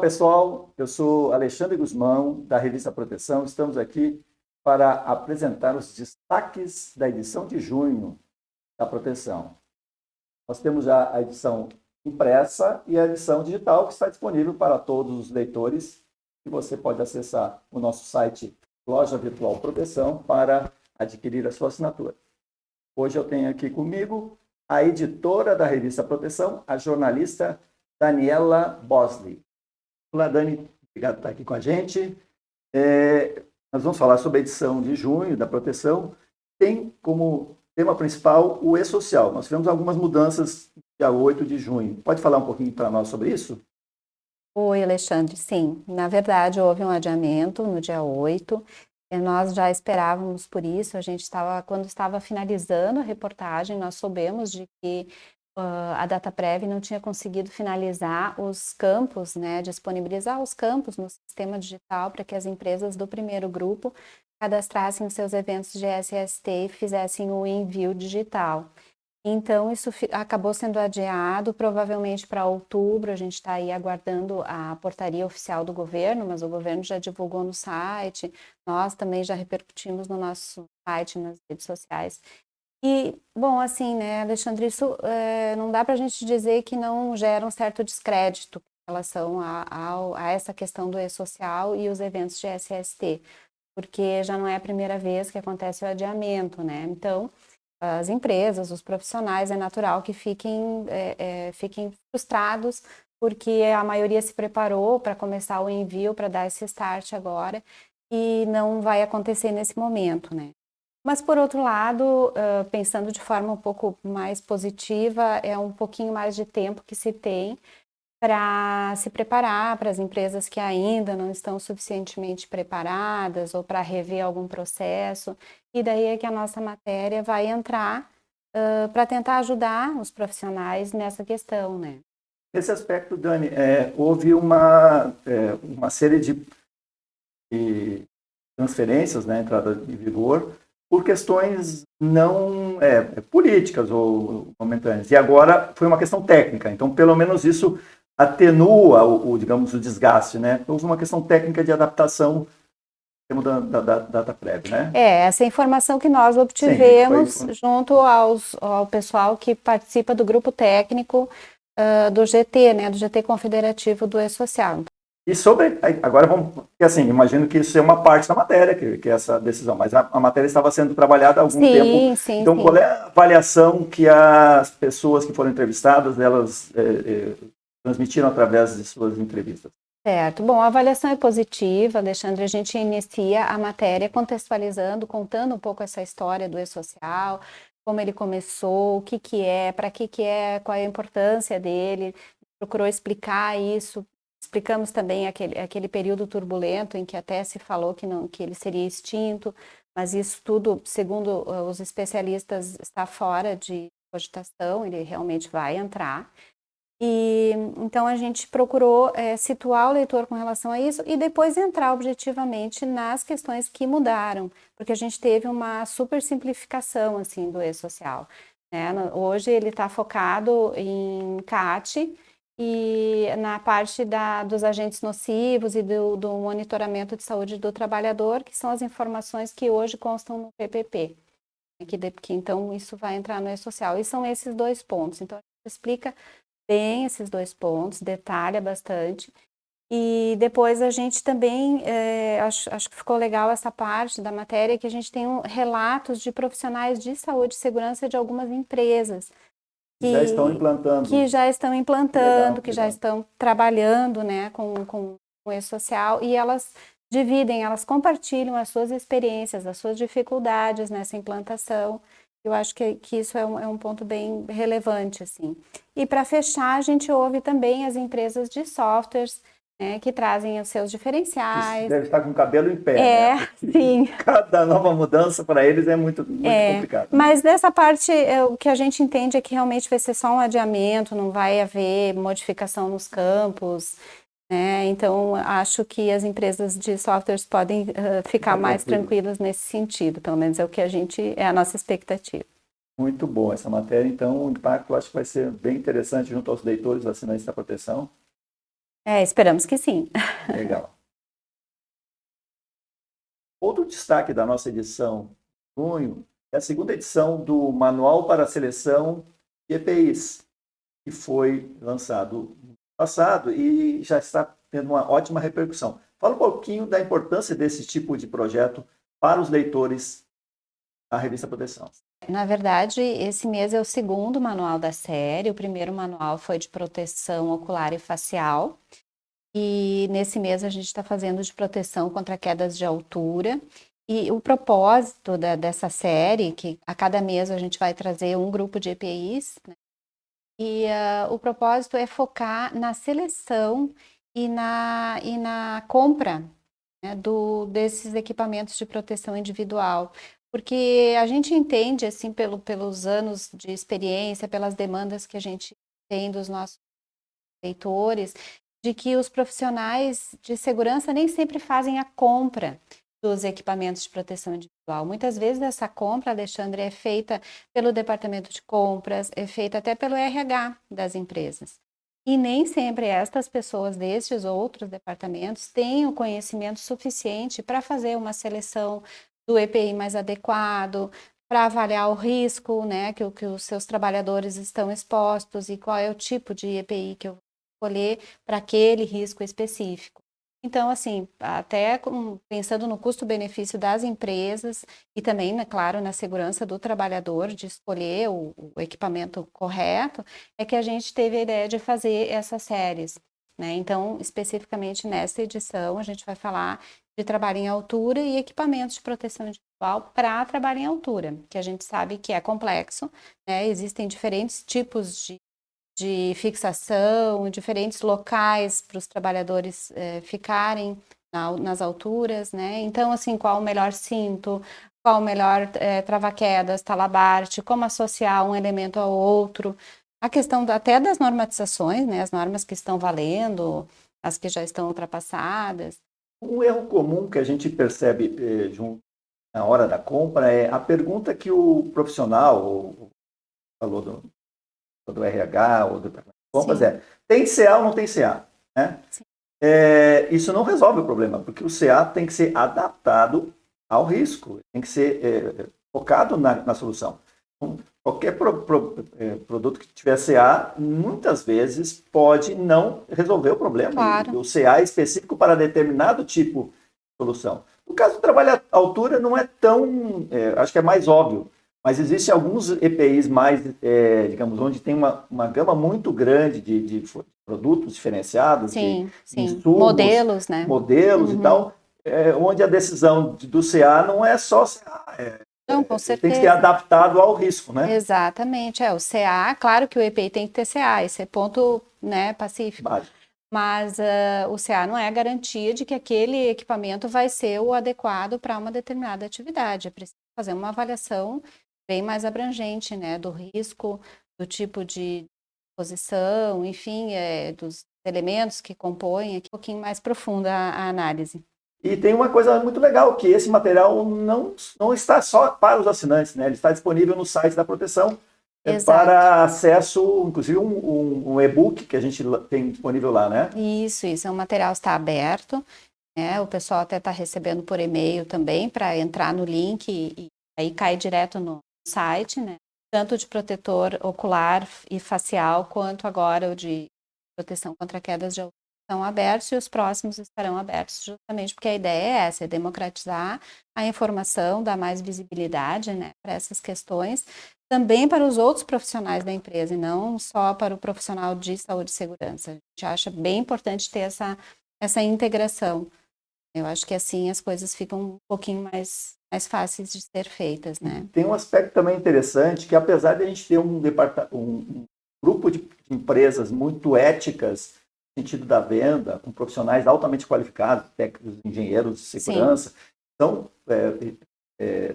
pessoal. Eu sou Alexandre Guzmão, da revista Proteção. Estamos aqui para apresentar os destaques da edição de junho da Proteção. Nós temos já a edição impressa e a edição digital, que está disponível para todos os leitores. E você pode acessar o nosso site Loja Virtual Proteção para adquirir a sua assinatura. Hoje eu tenho aqui comigo a editora da revista Proteção, a jornalista Daniela Bosley. Olá, Dani, obrigado por estar aqui com a gente. Nós vamos falar sobre a edição de junho da Proteção. Tem como tema principal o e-social. Nós tivemos algumas mudanças no dia 8 de junho. Pode falar um pouquinho para nós sobre isso? Oi, Alexandre. Sim, na verdade houve um adiamento no dia 8. Nós já esperávamos por isso. Quando estava finalizando a reportagem, nós soubemos de que a Dataprev não tinha conseguido finalizar os campos, disponibilizar os campos no sistema digital para que as empresas do primeiro grupo cadastrassem seus eventos de SST e fizessem o envio digital. Então, isso acabou sendo adiado, provavelmente para outubro. A gente está aí aguardando a portaria oficial do governo, mas o governo já divulgou no site, nós também já repercutimos no nosso site, nas redes sociais. E, bom, assim, Alexandre, isso não dá para a gente dizer que não gera um certo descrédito em relação a essa questão do e-social e os eventos de SST, porque já não é a primeira vez que acontece o adiamento, né? Então, as empresas, os profissionais, é natural que fiquem frustrados, porque a maioria se preparou para começar o envio, para dar esse start agora, e não vai acontecer nesse momento, né? Mas, por outro lado, pensando de forma um pouco mais positiva, é um pouquinho mais de tempo que se tem para se preparar para as empresas que ainda não estão suficientemente preparadas ou para rever algum processo. E daí é que a nossa matéria vai entrar para tentar ajudar os profissionais nessa questão, né? Nesse aspecto, Dani, houve uma série de transferências, né, entrada em vigor, por questões não políticas ou momentâneas. E agora foi uma questão técnica. Então, pelo menos isso atenua digamos, o desgaste, né? Houve uma questão técnica de adaptação da Dataprev, né? Essa informação que nós obtivemos junto ao pessoal que participa do grupo técnico do GT, né? Do GT Confederativo do E-Social. E agora assim, imagino que isso é uma parte da matéria, que é essa decisão, mas a matéria estava sendo trabalhada há algum tempo. Sim, então, qual é a avaliação que as pessoas que foram entrevistadas, elas transmitiram através de suas entrevistas? Certo. Bom, a avaliação é positiva, Alexandre. A gente inicia a matéria contextualizando, contando um pouco essa história do E-Social, como ele começou, o que é, para que é, qual é a importância dele. Procurou explicar isso. Explicamos também aquele período turbulento em que até se falou que ele seria extinto, mas isso tudo, segundo os especialistas, está fora de cogitação, ele realmente vai entrar. E então a gente procurou situar o leitor com relação a isso e depois entrar objetivamente nas questões que mudaram, porque a gente teve uma super simplificação assim, do E-Social, né? Hoje ele está focado em CAT e na parte dos agentes nocivos e do monitoramento de saúde do trabalhador, que são as informações que hoje constam no PPP, que então isso vai entrar no E-Social. E são esses dois pontos. Então a gente explica bem esses dois pontos, detalha bastante. E depois a gente também, acho que ficou legal essa parte da matéria, que a gente tem relatos de profissionais de saúde e segurança de algumas empresas. Que já estão implantando. Que já estão implantando, que já legal. estão trabalhando, né, com o E-Social, e elas dividem, elas compartilham as suas experiências, as suas dificuldades nessa implantação. Eu acho que isso é um ponto bem relevante, assim. E para fechar, a gente ouve também as empresas de softwares, né, que trazem os seus diferenciais. Isso deve estar com o cabelo em pé, né? Sim. Cada nova mudança para eles é muito complicado. Né? Mas dessa parte, o que a gente entende é que realmente vai ser só um adiamento, não vai haver modificação nos campos, né? Então, acho que as empresas de softwares podem ficar mais tranquilas nesse sentido, pelo menos é a nossa expectativa. Muito bom essa matéria, então o impacto acho que vai ser bem interessante junto aos leitores, assinantes da Proteção. Esperamos que sim. Legal. Outro destaque da nossa edição de junho é a segunda edição do Manual para a Seleção de EPIs, que foi lançado no passado e já está tendo uma ótima repercussão. Fala um pouquinho da importância desse tipo de projeto para os leitores da revista Proteção. Na verdade, esse mês é o segundo manual da série. O primeiro manual foi de proteção ocular e facial. E nesse mês a gente está fazendo de proteção contra quedas de altura. E o propósito dessa série, que a cada mês a gente vai trazer um grupo de EPIs, né? E o propósito é focar na seleção e na compra, né, desses equipamentos de proteção individual. Porque a gente entende, assim, pelos anos de experiência, pelas demandas que a gente tem dos nossos leitores, de que os profissionais de segurança nem sempre fazem a compra dos equipamentos de proteção individual. Muitas vezes essa compra, Alexandre, é feita pelo departamento de compras, é feita até pelo RH das empresas. E nem sempre estas pessoas destes outros departamentos têm o conhecimento suficiente para fazer uma seleção do EPI mais adequado, para avaliar o risco, né, que os seus trabalhadores estão expostos e qual é o tipo de EPI que eu vou escolher para aquele risco específico. Então, assim, até pensando no custo-benefício das empresas e também, né, claro, na segurança do trabalhador de escolher o equipamento correto, é que a gente teve a ideia de fazer essas séries, né? Então, especificamente nessa edição, a gente vai falar de trabalho em altura e equipamentos de proteção individual para trabalho em altura, que a gente sabe que é complexo, né? Existem diferentes tipos de fixação, diferentes locais para os trabalhadores ficarem nas alturas, né? Então, assim, qual o melhor cinto, qual o melhor trava-quedas, talabarte, como associar um elemento ao outro, a questão até das normatizações, né? As normas que estão valendo, as que já estão ultrapassadas. Um erro comum que a gente percebe na hora da compra é a pergunta que o profissional falou do RH ou do departamento de compras tem CA ou não tem CA? Né? Isso não resolve o problema, porque o CA tem que ser adaptado ao risco, tem que ser focado na solução. Qualquer produto que tiver CA, muitas vezes pode não resolver o problema. Claro. E o CA é específico para determinado tipo de solução. No caso do trabalho à altura, não é tão... acho que é mais óbvio. Mas existem alguns EPIs mais, digamos, onde tem uma gama muito grande de produtos diferenciados, de insumos, modelos, né? Modelos e tal, onde a decisão do CA não é só CA, não, com certeza. Tem que ser adaptado ao risco, né? Exatamente. O CA, claro que o EPI tem que ter CA, esse é ponto, né, pacífico. Básico. Mas o CA não é a garantia de que aquele equipamento vai ser o adequado para uma determinada atividade. É preciso fazer uma avaliação bem mais abrangente, né, do risco, do tipo de posição, enfim, dos elementos que compõem, aqui um pouquinho mais profunda a análise. E tem uma coisa muito legal, que esse material não está só para os assinantes, né? Ele está disponível no site da Proteção para acesso, inclusive um e-book que a gente tem disponível lá, né? Isso, o material está aberto, né? O pessoal até está recebendo por e-mail também para entrar no link e aí cai direto no site, né? Tanto de protetor ocular e facial, quanto agora o de proteção contra quedas de altura estão abertos e os próximos estarão abertos, justamente porque a ideia é essa, é democratizar a informação, dar mais visibilidade, né, para essas questões, também para os outros profissionais da empresa, e não só para o profissional de saúde e segurança. A gente acha bem importante ter essa integração. Eu acho que assim as coisas ficam um pouquinho mais fáceis de ser feitas, né? Tem um aspecto também interessante, que apesar de a gente ter um grupo de empresas muito éticas, no sentido da venda, com profissionais altamente qualificados, técnicos, engenheiros de segurança, são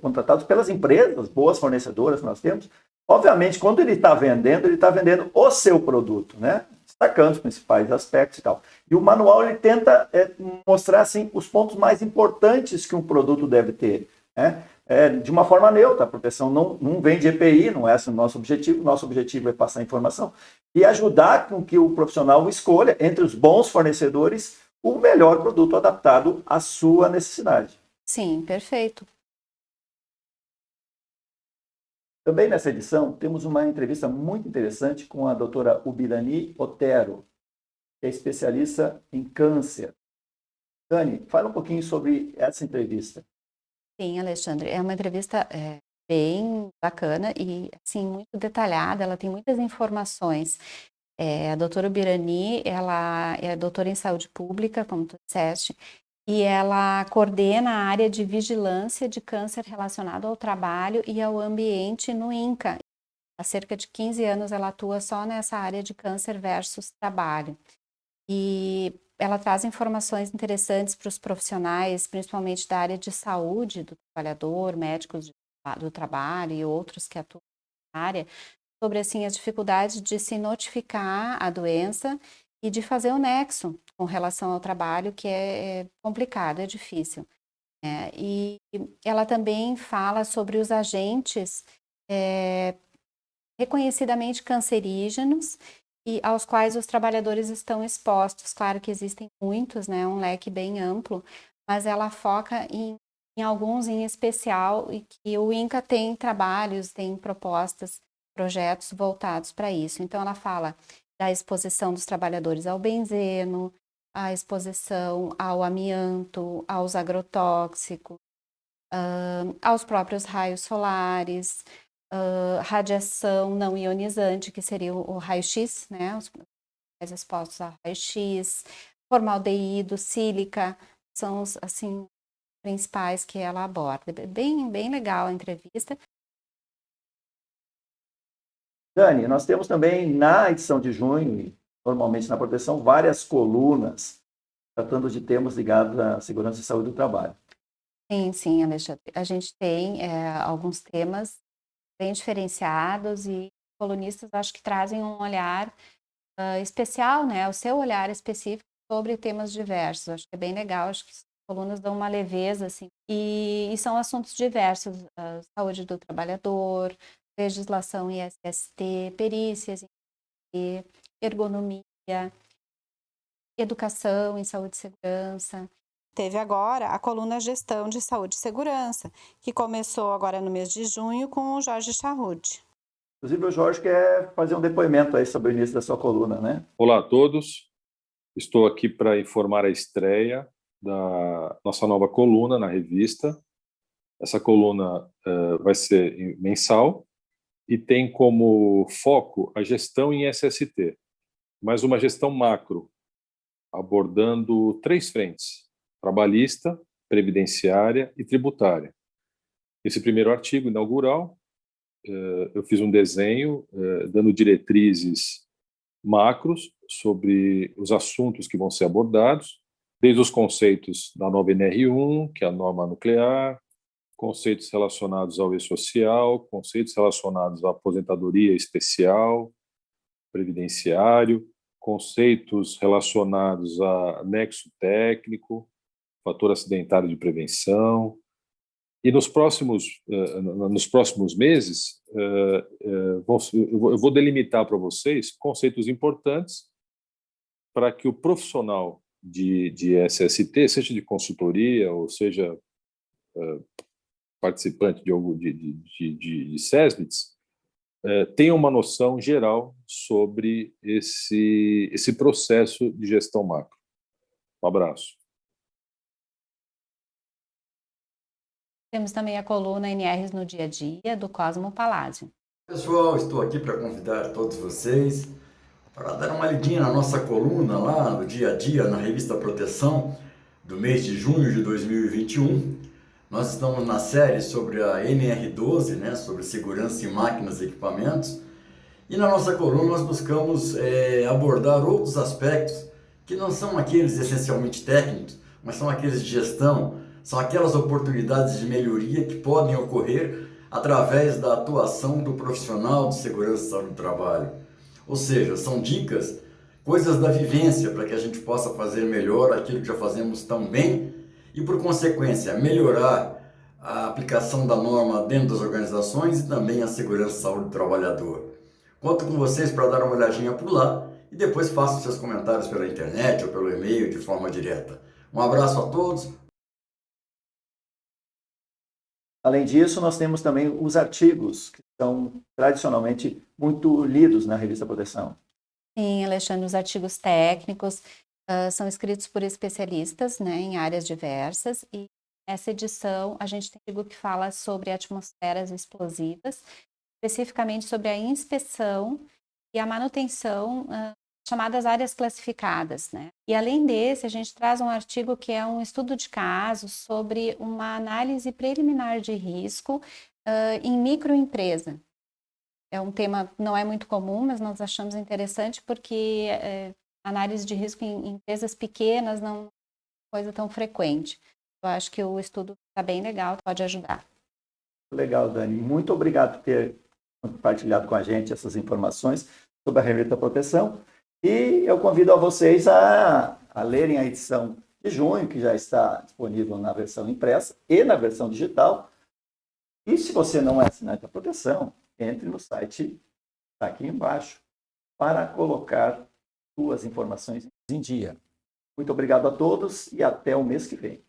contratados pelas empresas, boas fornecedoras que nós temos. Obviamente, quando ele está vendendo o seu produto, né? Destacando os principais aspectos e tal. E o manual ele tenta mostrar assim, os pontos mais importantes que um produto deve ter, né? de uma forma neutra. A proteção não vem de EPI, não é esse o nosso objetivo. Nosso objetivo é passar informação e ajudar com que o profissional escolha, entre os bons fornecedores, o melhor produto adaptado à sua necessidade. Sim, perfeito. Também nessa edição, temos uma entrevista muito interessante com a doutora Ubirani Otero, que é especialista em câncer. Dani, fala um pouquinho sobre essa entrevista. Sim, Alexandre, é uma entrevista bem bacana e assim, muito detalhada, ela tem muitas informações. A doutora Ubirani, ela é doutora em saúde pública, como tu disseste, e ela coordena a área de vigilância de câncer relacionado ao trabalho e ao ambiente no INCA. Há cerca de 15 anos ela atua só nessa área de câncer versus trabalho. E ela traz informações interessantes para os profissionais, principalmente da área de saúde do trabalhador, médicos do trabalho e outros que atuam na área, sobre assim, as dificuldades de se notificar a doença e de fazer o nexo com relação ao trabalho, que é complicado, é difícil. E ela também fala sobre os agentes reconhecidamente cancerígenos e aos quais os trabalhadores estão expostos. Claro que existem muitos, né, um leque bem amplo, mas ela foca em alguns em especial e que o INCA tem trabalhos, tem propostas, projetos voltados para isso. Então ela fala da exposição dos trabalhadores ao benzeno, a exposição ao amianto, aos agrotóxicos, aos próprios raios solares, radiação não ionizante, que seria o raio-x, né? Os mais expostos a raio-x, formaldeído, sílica, são os, assim, principais que ela aborda. Bem legal a entrevista. Dani, nós temos também na edição de junho, e normalmente na proteção, várias colunas tratando de temas ligados à segurança e saúde do trabalho. Sim, Alexandre. A gente tem alguns temas bem diferenciados e colunistas acho que trazem um olhar especial, né? O seu olhar específico sobre temas diversos. Acho que é bem legal, acho que as colunas dão uma leveza, assim. E são assuntos diversos, saúde do trabalhador, legislação ISST, perícias, ergonomia, educação em saúde e segurança. Teve agora a coluna Gestão de Saúde e Segurança, que começou agora no mês de junho com o Jorge Charrude. Inclusive, o Jorge quer fazer um depoimento aí sobre o início da sua coluna, né? Olá a todos, estou aqui para informar a estreia da nossa nova coluna na revista. Essa coluna vai ser mensal e tem como foco a gestão em SST, mas uma gestão macro, abordando 3 frentes: trabalhista, previdenciária e tributária. Esse primeiro artigo inaugural, eu fiz um desenho dando diretrizes macros sobre os assuntos que vão ser abordados, desde os conceitos da nova NR1, que é a norma nuclear, conceitos relacionados ao e-social, conceitos relacionados à aposentadoria especial, previdenciário, conceitos relacionados a nexo técnico, fator acidentário de prevenção. E nos próximos meses, eu vou delimitar para vocês conceitos importantes para que o profissional de SST, seja de consultoria ou seja participante de SESMITs, tenha uma noção geral sobre esse processo de gestão macro. Um abraço. Temos também a coluna NRs no dia a dia, do Cosmo Palácio. Pessoal, estou aqui para convidar todos vocês para dar uma lidinha na nossa coluna lá no dia a dia, na revista Proteção, do mês de junho de 2021. Nós estamos na série sobre a NR12, né, sobre segurança em máquinas e equipamentos. E na nossa coluna nós buscamos abordar outros aspectos que não são aqueles essencialmente técnicos, mas são aqueles de gestão, são aquelas oportunidades de melhoria que podem ocorrer através da atuação do profissional de segurança e saúde do trabalho. Ou seja, são dicas, coisas da vivência para que a gente possa fazer melhor aquilo que já fazemos tão bem e, por consequência, melhorar a aplicação da norma dentro das organizações e também a segurança e saúde do trabalhador. Conto com vocês para dar uma olhadinha por lá e depois façam seus comentários pela internet ou pelo e-mail de forma direta. Um abraço a todos. Além disso, nós temos também os artigos, que são tradicionalmente muito lidos na revista Proteção. Sim, Alexandre, os artigos técnicos são escritos por especialistas, né, em áreas diversas, e nessa edição a gente tem um artigo que fala sobre atmosferas explosivas, especificamente sobre a inspeção e a manutenção chamadas áreas classificadas, né? E além desse, a gente traz um artigo que é um estudo de casos sobre uma análise preliminar de risco em microempresa. É um tema que não é muito comum, mas nós achamos interessante porque análise de risco em empresas pequenas não é uma coisa tão frequente. Eu acho que o estudo está bem legal, pode ajudar. Legal, Dani. Muito obrigado por ter compartilhado com a gente essas informações sobre a revista Proteção. E eu convido a vocês a lerem a edição de junho, que já está disponível na versão impressa e na versão digital. E se você não é assinante da Proteção, entre no site, está aqui embaixo, para colocar suas informações em dia. Muito obrigado a todos e até o mês que vem.